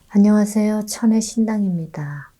안녕하세요. 천의 신당입니다.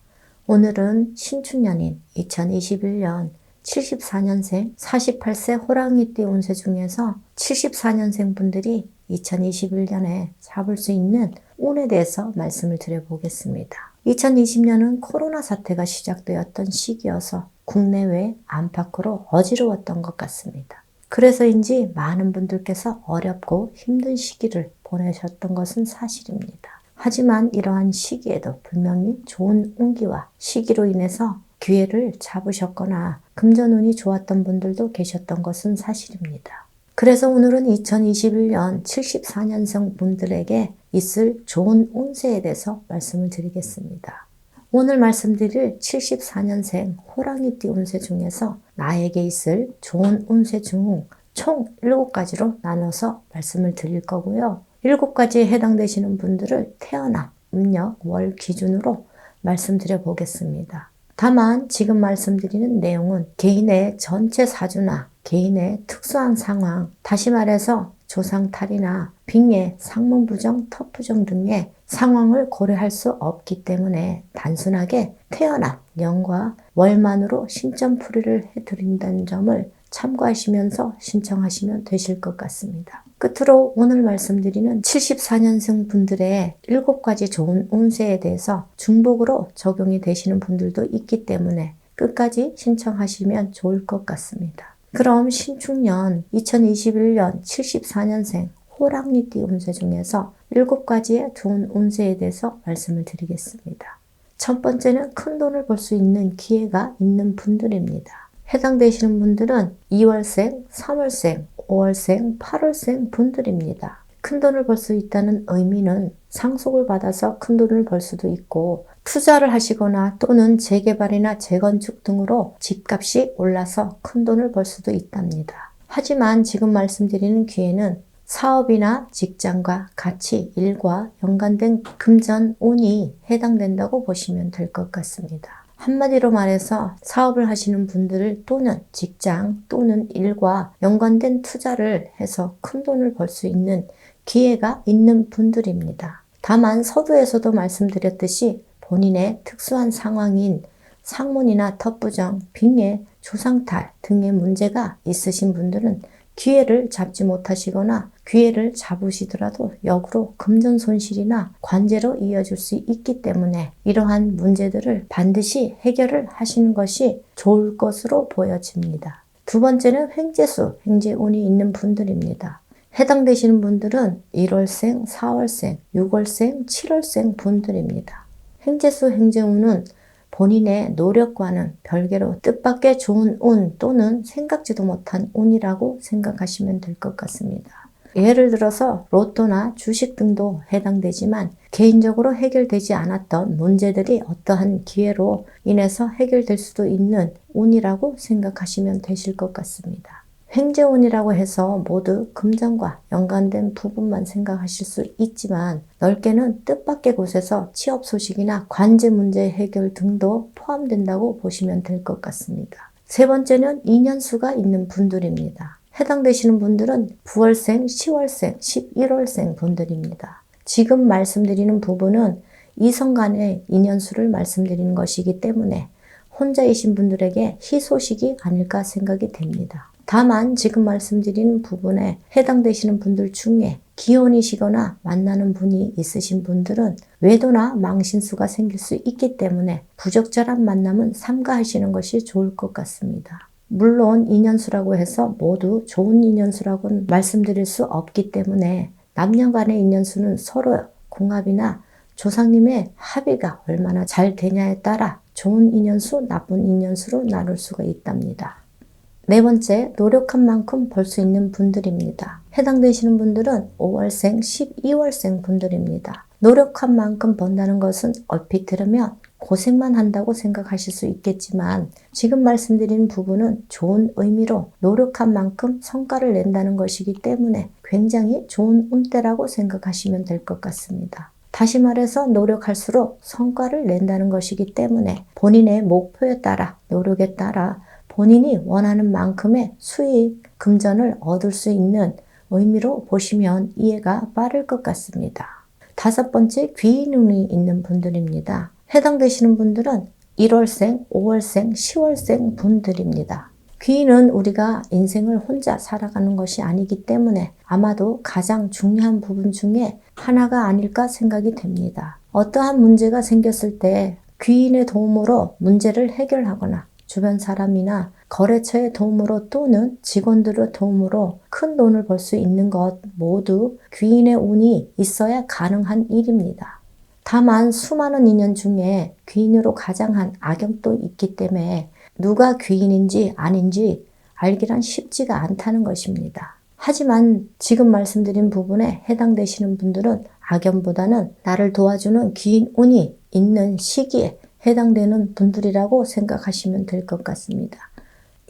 오늘은 신축년인 2021년 74년생 48세 호랑이띠 운세 중에서 74년생 분들이 2021년에 잡을 수 있는 운에 대해서 말씀을 드려보겠습니다. 2020년은 코로나 사태가 시작되었던 시기여서 국내외 안팎으로 어지러웠던 것 같습니다. 그래서인지 많은 분들께서 어렵고 힘든 시기를 보내셨던 것은 사실입니다. 하지만 이러한 시기에도 분명히 좋은 운기와 시기로 인해서 기회를 잡으셨거나 금전운이 좋았던 분들도 계셨던 것은 사실입니다. 그래서 오늘은 2021년 74년생 분들에게 있을 좋은 운세에 대해서 말씀을 드리겠습니다. 오늘 말씀드릴 74년생 호랑이띠 운세 중에서 나에게 있을 좋은 운세 중 총 7가지로 나눠서 말씀을 드릴 거고요. 7가지에 해당되시는 분들을 태어남, 음력, 월 기준으로 말씀드려 보겠습니다. 다만 지금 말씀드리는 내용은 개인의 전체 사주나 개인의 특수한 상황, 다시 말해서 조상탈이나 빙의, 상문부정, 터부정 등의 상황을 고려할 수 없기 때문에 단순하게 태어남, 년과 월만으로 신점풀이를 해드린다는 점을 참고하시면서 신청하시면 되실 것 같습니다. 끝으로 오늘 말씀드리는 74년생 분들의 7가지 좋은 운세에 대해서 중복으로 적용이 되시는 분들도 있기 때문에 끝까지 신청하시면 좋을 것 같습니다. 그럼 신축년 2021년 74년생 호랑이띠 운세 중에서 7가지의 좋은 운세에 대해서 말씀을 드리겠습니다. 첫 번째는 큰 돈을 벌 수 있는 기회가 있는 분들입니다. 해당되시는 분들은 2월생, 3월생, 5월생, 8월생 분들입니다. 큰 돈을 벌 수 있다는 의미는 상속을 받아서 큰 돈을 벌 수도 있고 투자를 하시거나 또는 재개발이나 재건축 등으로 집값이 올라서 큰 돈을 벌 수도 있답니다. 하지만 지금 말씀드리는 기회는 사업이나 직장과 같이 일과 연관된 금전, 운이 해당된다고 보시면 될 것 같습니다. 한마디로 말해서 사업을 하시는 분들 또는 직장 또는 일과 연관된 투자를 해서 큰 돈을 벌 수 있는 기회가 있는 분들입니다. 다만 서두에서도 말씀드렸듯이 본인의 특수한 상황인 상문이나 텃부정, 빙의, 조상탈 등의 문제가 있으신 분들은 기회를 잡지 못하시거나 기회를 잡으시더라도 역으로 금전 손실이나 관제로 이어질 수 있기 때문에 이러한 문제들을 반드시 해결을 하시는 것이 좋을 것으로 보여집니다. 두 번째는 횡재수, 횡재운이 있는 분들입니다. 해당되시는 분들은 1월생, 4월생, 6월생, 7월생 분들입니다. 횡재수, 횡재운은 본인의 노력과는 별개로 뜻밖의 좋은 운 또는 생각지도 못한 운이라고 생각하시면 될 것 같습니다. 예를 들어서 로또나 주식 등도 해당되지만 개인적으로 해결되지 않았던 문제들이 어떠한 기회로 인해서 해결될 수도 있는 운이라고 생각하시면 되실 것 같습니다. 횡재운이라고 해서 모두 금전과 연관된 부분만 생각하실 수 있지만 넓게는 뜻밖의 곳에서 취업 소식이나 관제 문제 해결 등도 포함된다고 보시면 될 것 같습니다. 세 번째는 인연수가 있는 분들입니다. 해당되시는 분들은 9월생, 10월생, 11월생 분들입니다. 지금 말씀드리는 부분은 이성 간의 인연수를 말씀드리는 것이기 때문에 혼자이신 분들에게 희소식이 아닐까 생각이 됩니다. 다만 지금 말씀드리는 부분에 해당되시는 분들 중에 기혼이시거나 만나는 분이 있으신 분들은 외도나 망신수가 생길 수 있기 때문에 부적절한 만남은 삼가하시는 것이 좋을 것 같습니다. 물론 인연수라고 해서 모두 좋은 인연수라고는 말씀드릴 수 없기 때문에 남녀 간의 인연수는 서로 궁합이나 조상님의 합의가 얼마나 잘 되냐에 따라 좋은 인연수, 나쁜 인연수로 나눌 수가 있답니다. 네 번째, 노력한 만큼 벌 수 있는 분들입니다. 해당되시는 분들은 5월생, 12월생 분들입니다. 노력한 만큼 번다는 것은 얼핏 들으면 고생만 한다고 생각하실 수 있겠지만 지금 말씀드린 부분은 좋은 의미로 노력한 만큼 성과를 낸다는 것이기 때문에 굉장히 좋은 운때라고 생각하시면 될 것 같습니다. 다시 말해서 노력할수록 성과를 낸다는 것이기 때문에 본인의 목표에 따라 노력에 따라 본인이 원하는 만큼의 수익, 금전을 얻을 수 있는 의미로 보시면 이해가 빠를 것 같습니다. 다섯 번째, 귀인운이 있는 분들입니다. 해당되시는 분들은 1월생, 5월생, 10월생 분들입니다. 귀인은 우리가 인생을 혼자 살아가는 것이 아니기 때문에 아마도 가장 중요한 부분 중에 하나가 아닐까 생각이 됩니다. 어떠한 문제가 생겼을 때 귀인의 도움으로 문제를 해결하거나 주변 사람이나 거래처의 도움으로 또는 직원들의 도움으로 큰 돈을 벌 수 있는 것 모두 귀인의 운이 있어야 가능한 일입니다. 다만 수많은 인연 중에 귀인으로 가장한 악연도 있기 때문에 누가 귀인인지 아닌지 알기란 쉽지가 않다는 것입니다. 하지만 지금 말씀드린 부분에 해당되시는 분들은 악연보다는 나를 도와주는 귀인 운이 있는 시기에 해당되는 분들이라고 생각하시면 될 것 같습니다.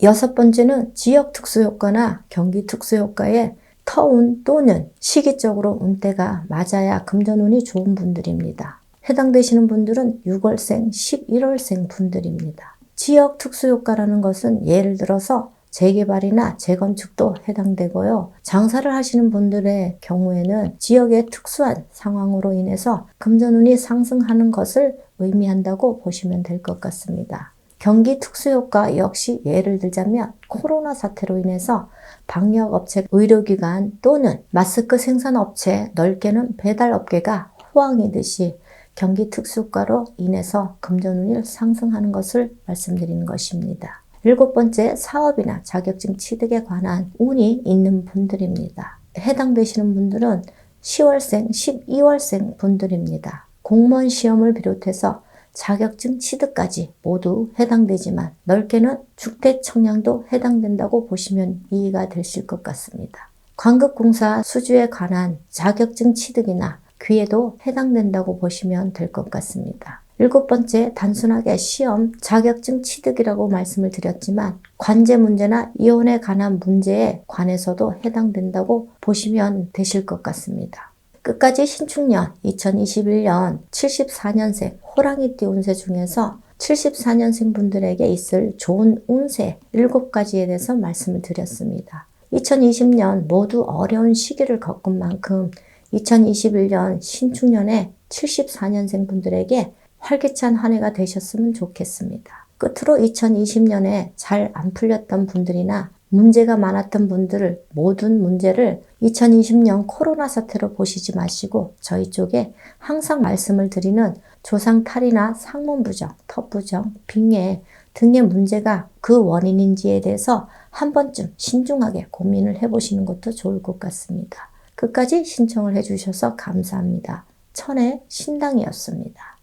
여섯 번째는 지역 특수효과나 경기 특수효과의 터운 또는 시기적으로 운때가 맞아야 금전운이 좋은 분들입니다. 해당되시는 분들은 6월생, 11월생 분들입니다. 지역 특수효과라는 것은 예를 들어서 재개발이나 재건축도 해당되고요. 장사를 하시는 분들의 경우에는 지역의 특수한 상황으로 인해서 금전운이 상승하는 것을 의미한다고 보시면 될 것 같습니다. 경기 특수효과 역시 예를 들자면 코로나 사태로 인해서 방역업체, 의료기관 또는 마스크 생산업체, 넓게는 배달업계가 호황이듯이 경기 특수효과로 인해서 금전운이 상승하는 것을 말씀드리는 것입니다. 일곱 번째, 사업이나 자격증 취득에 관한 운이 있는 분들입니다. 해당되시는 분들은 10월생, 12월생 분들입니다. 공무원 시험을 비롯해서 자격증 취득까지 모두 해당되지만 넓게는 주택 청약도 해당된다고 보시면 이해가 되실 것 같습니다. 관급공사 수주에 관한 자격증 취득이나 귀에도 해당된다고 보시면 될 것 같습니다. 일곱 번째, 단순하게 시험, 자격증 취득이라고 말씀을 드렸지만 관제 문제나 이혼에 관한 문제에 관해서도 해당된다고 보시면 되실 것 같습니다. 끝까지 신축년 2021년 74년생 호랑이띠 운세 중에서 74년생 분들에게 있을 좋은 운세 7가지에 대해서 말씀을 드렸습니다. 2020년 모두 어려운 시기를 겪은 만큼 2021년 신축년에 74년생 분들에게 활기찬 한 해가 되셨으면 좋겠습니다. 끝으로 2020년에 잘 안 풀렸던 분들이나 문제가 많았던 분들 모든 문제를 2020년 코로나 사태로 보시지 마시고 저희 쪽에 항상 말씀을 드리는 조상탈이나 상문부정, 터부정, 빙해 등의 문제가 그 원인인지에 대해서 한 번쯤 신중하게 고민을 해보시는 것도 좋을 것 같습니다. 끝까지 신청을 해주셔서 감사합니다. 천의 신당이었습니다.